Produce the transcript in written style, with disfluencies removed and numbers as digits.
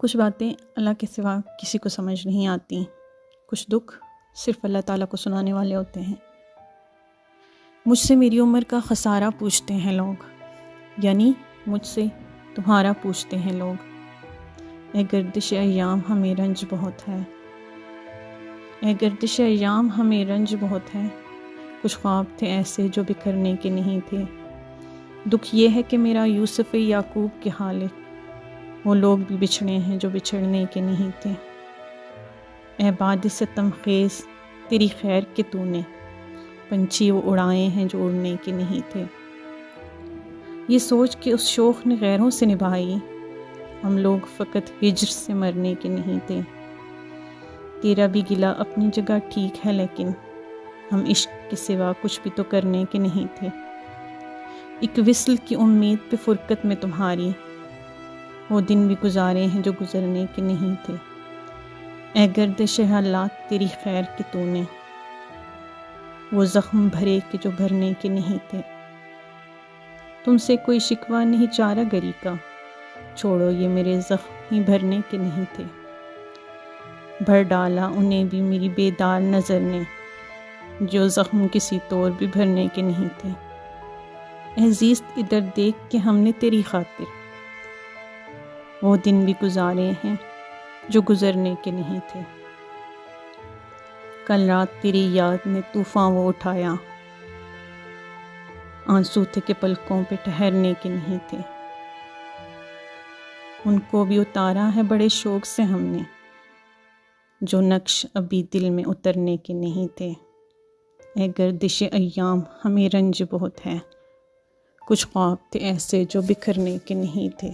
کچھ باتیں اللہ کے سوا کسی کو سمجھ نہیں آتی، کچھ دکھ صرف اللہ تعالیٰ کو سنانے والے ہوتے ہیں۔ مجھ سے میری عمر کا خسارہ پوچھتے ہیں لوگ، یعنی مجھ سے تمہارا پوچھتے ہیں لوگ۔ اے گردش ایام ہمیں رنج بہت ہے، اے گردش ایام ہمیں رنج بہت ہے، کچھ خواب تھے ایسے جو بکھرنے کے نہیں تھے۔ دکھ یہ ہے کہ میرا یوسف یعقوب کے حال ہے، وہ لوگ بھی بچھڑے ہیں جو بچھڑنے کے نہیں تھے۔ اے باد ستم خیز تیری خیر کہ تو نے پنچھی وہ اڑائے ہیں جو اڑنے کے نہیں تھے۔ یہ سوچ کہ اس شوق نے غیروں سے نبھائی، ہم لوگ فقط ہجر سے مرنے کے نہیں تھے۔ تیرا بھی گلہ اپنی جگہ ٹھیک ہے، لیکن ہم عشق کے سوا کچھ بھی تو کرنے کے نہیں تھے۔ ایک وصل کی امید پہ فرقت میں تمہاری، وہ دن بھی گزارے ہیں جو گزرنے کے نہیں تھے۔ اے گردش حالات تیری خیر کہ تو نے وہ زخم بھرے کہ جو بھرنے کے نہیں تھے۔ تم سے کوئی شکوہ نہیں چارہ گری کا، چھوڑو یہ میرے زخم ہی بھرنے کے نہیں تھے۔ بھر ڈالا انہیں بھی میری بیدار نظر نے، جو زخم کسی طور بھی بھرنے کے نہیں تھے۔ اے زیست ادھر دیکھ کہ ہم نے تیری خاطر وہ دن بھی گزارے ہیں جو گزرنے کے نہیں تھے۔ کل رات تیری یاد نے طوفان وہ اٹھایا، آنسو تھے کہ پلکوں پہ ٹھہرنے کے نہیں تھے۔ ان کو بھی اتارا ہے بڑے شوق سے ہم نے، جو نقش ابھی دل میں اترنے کے نہیں تھے۔ اے گردش ایام ہمیں رنج بہت ہے، کچھ خواب تھے ایسے جو بکھرنے کے نہیں تھے۔